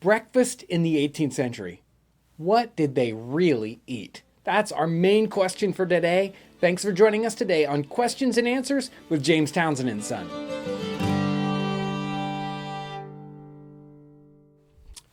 Breakfast in the 18th century. What did they really eat? That's our main question for today. Thanks for joining us today on Questions and Answers with James Townsend and Son.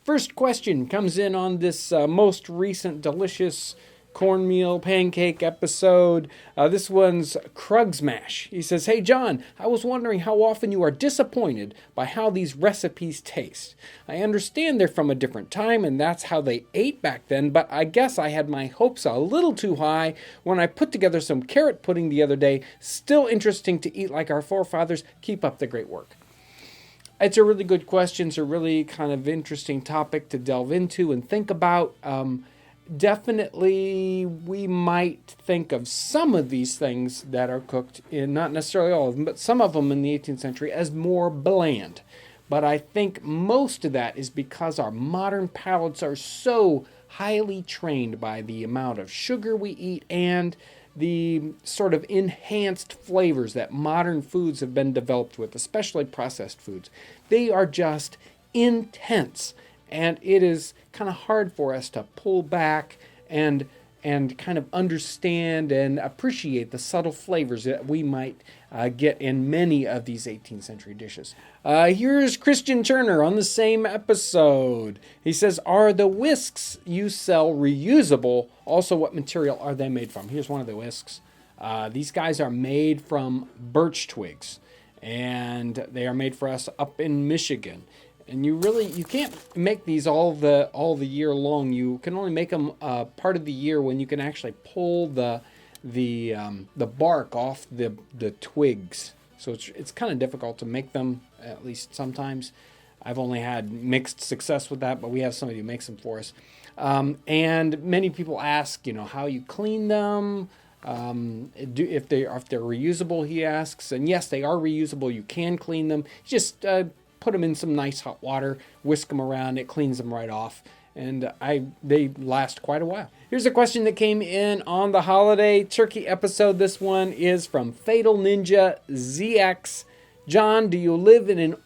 First question comes in on this most recent delicious cornmeal pancake episode. This one's Krugsmash. He says, "Hey John, I was wondering how often you are disappointed by how these recipes taste. I understand they're from a different time and that's how they ate back then, but I guess I had my hopes a little too high when I put together some carrot pudding the other day. Still interesting to eat like our forefathers. Keep up the great work." It's a really good question. It's a really kind of interesting topic to delve into and think about. Definitely, we might think of some of these things that are cooked in, not necessarily all of them, but some of them in the 18th century as more bland. But I think most of that is because our modern palates are so highly trained by the amount of sugar we eat and the sort of enhanced flavors that modern foods have been developed with, especially processed foods. They are just intense. And it is kind of hard for us to pull back and kind of understand and appreciate the subtle flavors that we might get in many of these 18th century dishes. Here's Christian Turner on the same episode. He says, "Are the whisks you sell reusable? Also, what material are they made from?" Here's one of the whisks. These guys are made from birch twigs, and they are made for us up in Michigan. And you can't make these all the year long. You can only make them part of the year when you can actually pull the bark off the twigs. So it's kind of difficult to make them, at least sometimes. I've only had mixed success with that, but we have somebody who makes them for us. And many people ask, how you clean them, if they're reusable. He asks, and yes, they are reusable. You can clean them. Just put them in some nice hot water, whisk them around, it cleans them right off, and they last quite a while. Here's a question that came in on the holiday turkey episode. This one is from Fatal Ninja ZX. "John, do you live in an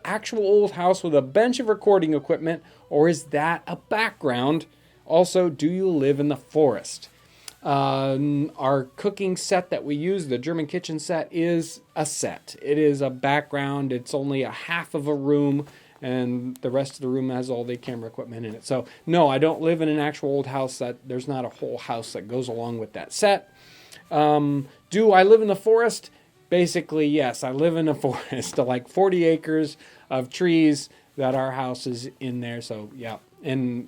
actual old house with a bunch of recording equipment, or is that a background? Also, do you live in the forest?" Our cooking set that we use, the German kitchen set, is a set. It is a background. It's only a half of a room, and the rest of the room has all the camera equipment in it. So, no, I don't live in an actual old house. There's not a whole house that goes along with that set. Do I live in the forest? Basically, yes, I live in a forest, like 40 acres of trees that our house is in there. So, yeah, and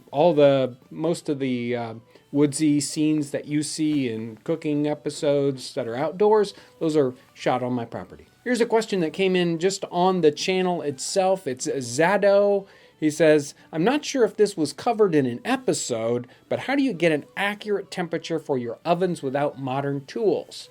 most of the woodsy scenes that you see in cooking episodes that are outdoors, those are shot on my property. Here's a question that came in just on the channel itself. It's Zado. He says, "I'm not sure if this was covered in an episode, but how do you get an accurate temperature for your ovens without modern tools?"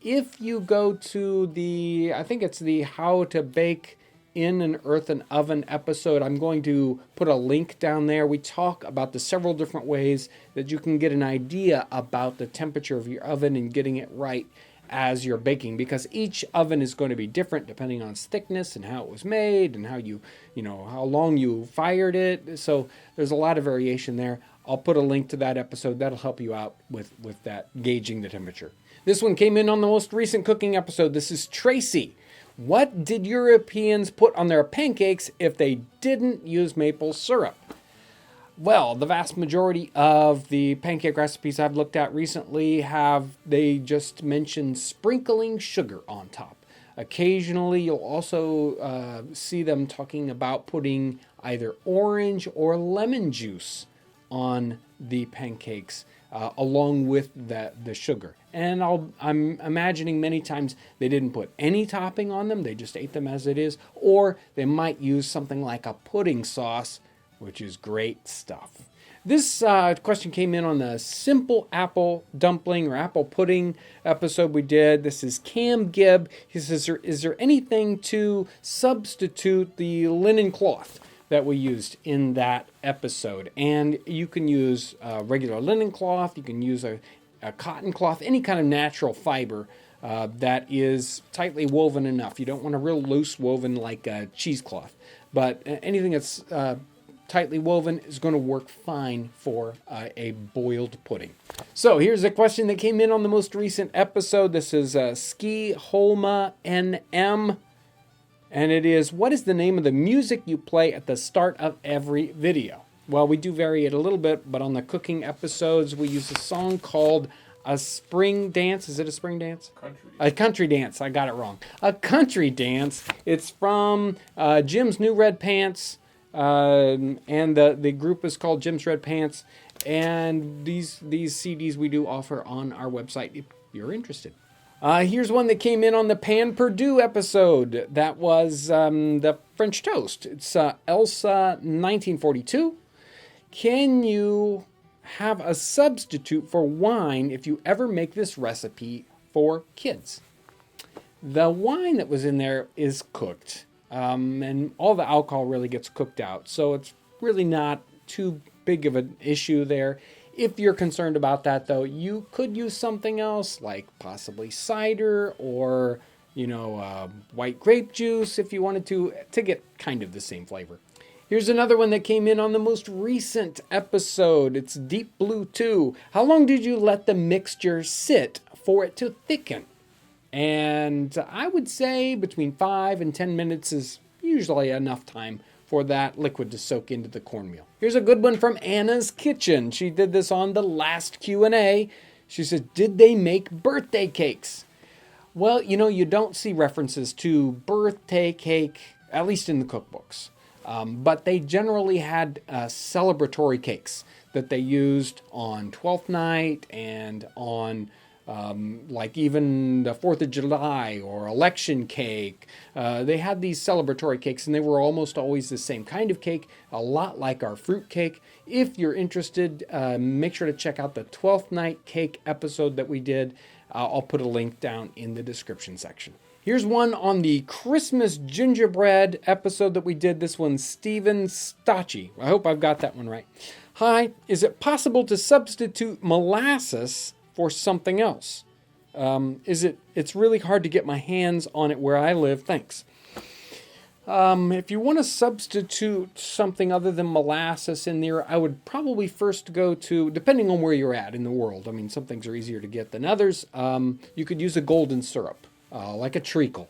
If you go to I think it's the How to Bake in an Earthen Oven episode, I'm going to put a link down there. We talk about the several different ways that you can get an idea about the temperature of your oven and getting it right as you're baking, because each oven is going to be different depending on its thickness and how it was made and how long you fired it. So there's a lot of variation there. I'll put a link to that episode. That'll help you out with that, gauging the temperature. This one came in on the most recent cooking episode. This is Tracy. "What did Europeans put on their pancakes if they didn't use maple syrup?" Well, the vast majority of the pancake recipes I've looked at recently they just mentioned sprinkling sugar on top. Occasionally, you'll also see them talking about putting either orange or lemon juice on the pancakes along with the sugar. And I'm imagining many times they didn't put any topping on them. They just ate them as it is. Or they might use something like a pudding sauce, which is great stuff. This question came in on the simple apple dumpling or apple pudding episode we did. This is Cam Gibb. He says, "Is there anything to substitute the linen cloth that we used in that episode?" And you can use regular linen cloth. You can use a cotton cloth, any kind of natural fiber that is tightly woven enough. You don't want a real loose woven like a cheesecloth, but anything that's tightly woven, is going to work fine for a boiled pudding. So here's a question that came in on the most recent episode. This is Ski Holma NM. And it is, what is the name of the music you play at the start of every video? Well, we do vary it a little bit, but on the cooking episodes, we use a song called A Spring Dance. Is it a spring dance? A country dance. I got it wrong. A country dance. It's from Jim's New Red Pants, and the group is called Jim's Red Pants. And these CDs we do offer on our website if you're interested. Here's one that came in on the Pan Purdue episode. That was the French toast. It's Elsa 1942. Can you have a substitute for wine if you ever make this recipe for kids? The wine that was in there is cooked, and all the alcohol really gets cooked out. So it's really not too big of an issue there. If you're concerned about that, though, you could use something else, like possibly cider or, white grape juice if you wanted to get kind of the same flavor. Here's another one that came in on the most recent episode. It's Deep Blue 2. How long did you let the mixture sit for it to thicken? And I would say between 5 and 10 minutes is usually enough time for that liquid to soak into the cornmeal. Here's a good one from Anna's Kitchen. She did this on the last Q&A. She said, did they make birthday cakes? Well, you don't see references to birthday cake, at least in the cookbooks. But they generally had celebratory cakes that they used on 12th night and on like even the 4th of July or election cake. They had these celebratory cakes, and they were almost always the same kind of cake, a lot like our fruit cake. If you're interested, make sure to check out the 12th night cake episode that we did. I'll put a link down in the description section. Here's one on the Christmas gingerbread episode that we did. This one's Steven Stacci. I hope I've got that one right. Hi, is it possible to substitute molasses for something else? It's really hard to get my hands on it where I live. Thanks. If you want to substitute something other than molasses in there, I would probably first go to, depending on where you're at in the world. I mean, some things are easier to get than others. You could use a golden syrup, like a treacle.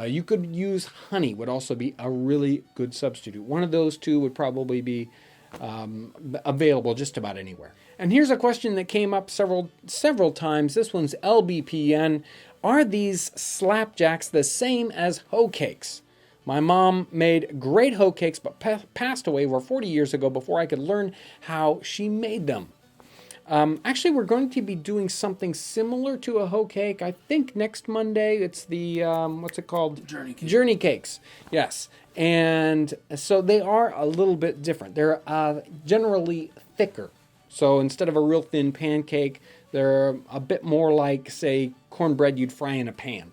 You could use honey, would also be a really good substitute. One of those two would probably be available just about anywhere. And here's a question that came up several times. This one's LBPN. Are these slapjacks the same as hoecakes? My mom made great hoecakes, but passed away over 40 years ago before I could learn how she made them. Actually, we're going to be doing something similar to a hoecake. I think next Monday. It's the, what's it called? Journey cakes. Yes. And so they are a little bit different. They're generally thicker. So instead of a real thin pancake, they're a bit more like, say, cornbread you'd fry in a pan.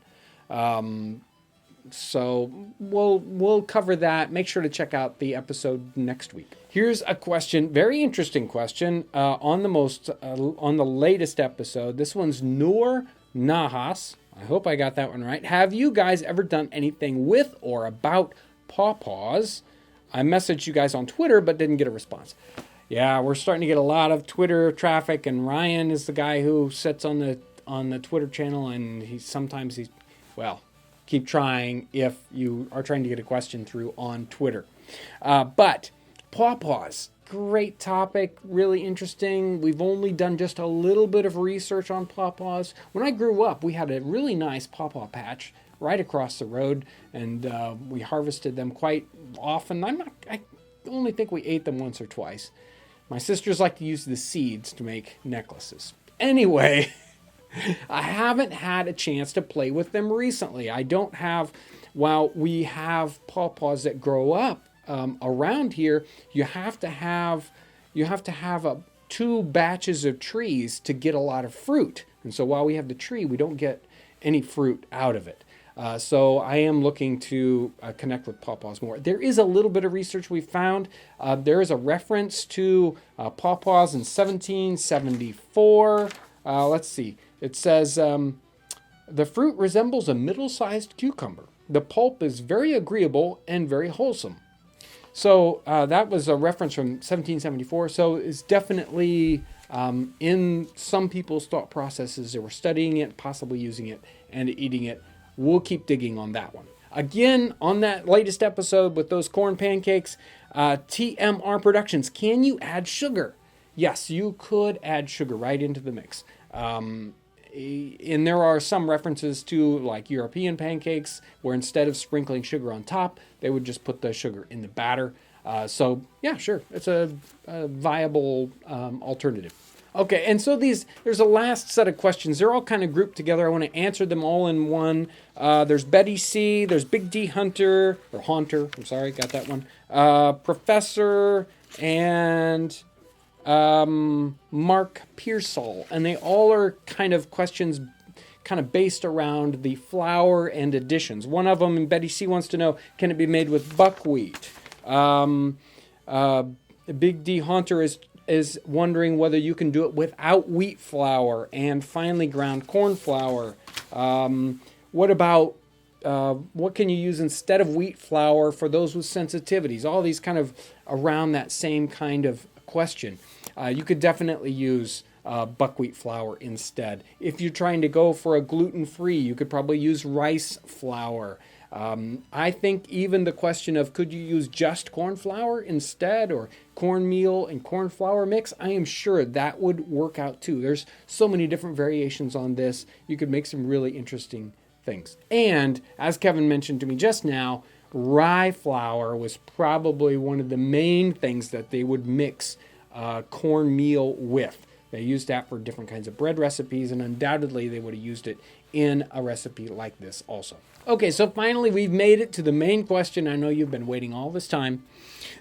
So we'll cover that. Make sure to check out the episode next week. Here's a question, very interesting question, on the latest episode. This one's Noor Nahas. I hope I got that one right. Have you guys ever done anything with or about pawpaws? I messaged you guys on Twitter, but didn't get a response. Yeah, we're starting to get a lot of Twitter traffic, and Ryan is the guy who sits on the Twitter channel, and keep trying if you are trying to get a question through on Twitter. But pawpaws, great topic, really interesting. We've only done just a little bit of research on pawpaws. When I grew up, we had a really nice pawpaw patch right across the road, and we harvested them quite often. I only think we ate them once or twice. My sisters like to use the seeds to make necklaces. Anyway, I haven't had a chance to play with them recently. I don't have, while we have pawpaws that grow up around here, you have to have 2 batches of trees to get a lot of fruit. And so while we have the tree, we don't get any fruit out of it. So I am looking to connect with pawpaws more. There is a little bit of research we found. There is a reference to pawpaws in 1774. Let's see. It says, the fruit resembles a middle-sized cucumber. The pulp is very agreeable and very wholesome. So that was a reference from 1774. So it's definitely in some people's thought processes. They were studying it, possibly using it, and eating it. We'll keep digging on that one. Again, on that latest episode with those corn pancakes, TMR Productions, can you add sugar? Yes, you could add sugar right into the mix. And there are some references to like European pancakes where instead of sprinkling sugar on top, they would just put the sugar in the batter. So yeah, sure, it's a viable alternative. Okay, and so there's a last set of questions. They're all kind of grouped together. I want to answer them all in one. There's Betty C, there's Big D Hunter, or Haunter, I'm sorry, got that one. Professor, and Mark Pearsall. And they all are kind of questions kind of based around the flour and additions. One of them, Betty C wants to know, can it be made with buckwheat? Big D Haunter is wondering whether you can do it without wheat flour and finely ground corn flour. What about what can you use instead of wheat flour for those with sensitivities? All these kind of around that same kind of question. You could definitely use buckwheat flour instead. If you're trying to go for a gluten-free, you could probably use rice flour. I think even the question of could you use just corn flour instead, or cornmeal and corn flour mix, I am sure that would work out too. There's so many different variations on this. You could make some really interesting things. And as Kevin mentioned to me just now, rye flour was probably one of the main things that they would mix cornmeal with. They used that for different kinds of bread recipes, and undoubtedly they would have used it in a recipe like this also. Okay, so finally we've made it to the main question. I know you've been waiting all this time.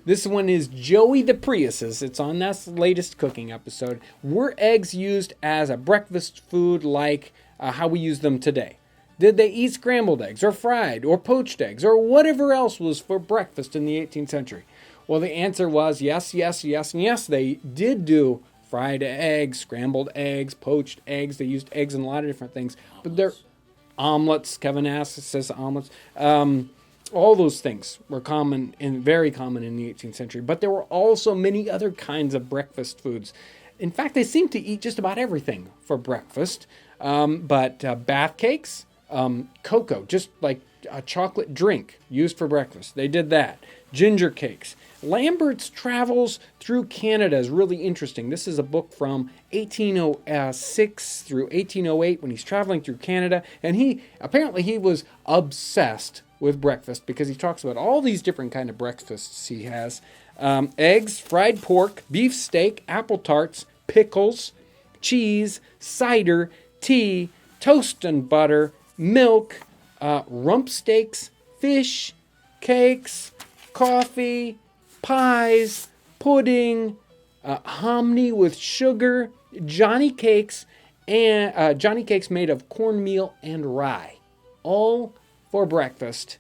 This one is Joey the Prius's. It's on that latest cooking episode. Were eggs used as a breakfast food like how we use them today? Did they eat scrambled eggs or fried or poached eggs or whatever else was for breakfast in the 18th century? Well, the answer was yes, yes, yes, and yes. They did do fried eggs, scrambled eggs, poached eggs. They used eggs in a lot of different things. But they're omelets, Kevin asks, says omelets. All those things were very common in the 18th century. But there were also many other kinds of breakfast foods. In fact, they seemed to eat just about everything for breakfast. But bath cakes, cocoa, just like a chocolate drink used for breakfast. They did that. Ginger cakes. Lambert's travels through Canada is really interesting. This is a book from 1806 through 1808 when he's traveling through Canada. And he was obsessed with breakfast because he talks about all these different kind of breakfasts he has. Eggs, fried pork, beef steak, apple tarts, pickles, cheese, cider, tea, toast and butter, milk, rump steaks, fish, cakes, coffee, pies, pudding, hominy with sugar, Johnny cakes made of cornmeal and rye, all for breakfast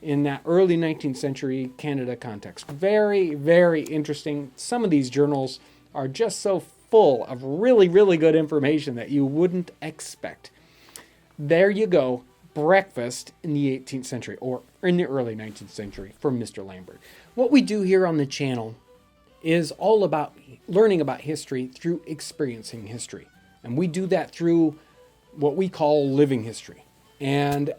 in that early 19th century Canada context. Very, very interesting. Some of these journals are just so full of really, really good information that you wouldn't expect. There you go. Breakfast in the 18th century, or in the early 19th century, for Mr. Lambert. What we do here on the channel is all about learning about history through experiencing history. And we do that through what we call living history. And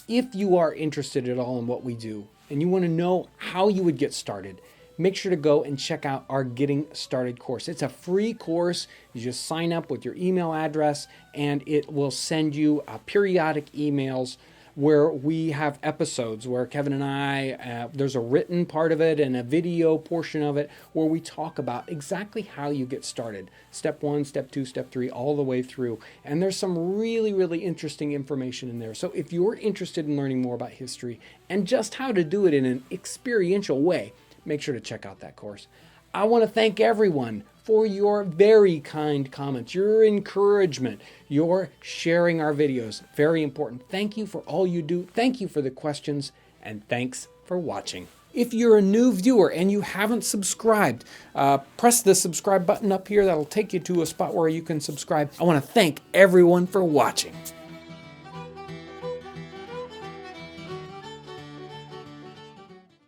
if you are interested at all in what we do, and you want to know how you would get started, make sure to go and check out our Getting Started course. It's a free course. You just sign up with your email address, and it will send you periodic emails where we have episodes where Kevin and I, there's a written part of it and a video portion of it where we talk about exactly how you get started. Step 1, step 2, step 3, all the way through. And there's some really, really interesting information in there. So if you're interested in learning more about history and just how to do it in an experiential way, make sure to check out that course. I want to thank everyone for your very kind comments, your encouragement, your sharing our videos. Very important. Thank you for all you do. Thank you for the questions, and thanks for watching. If you're a new viewer and you haven't subscribed, press the subscribe button up here. That'll take you to a spot where you can subscribe. I want to thank everyone for watching.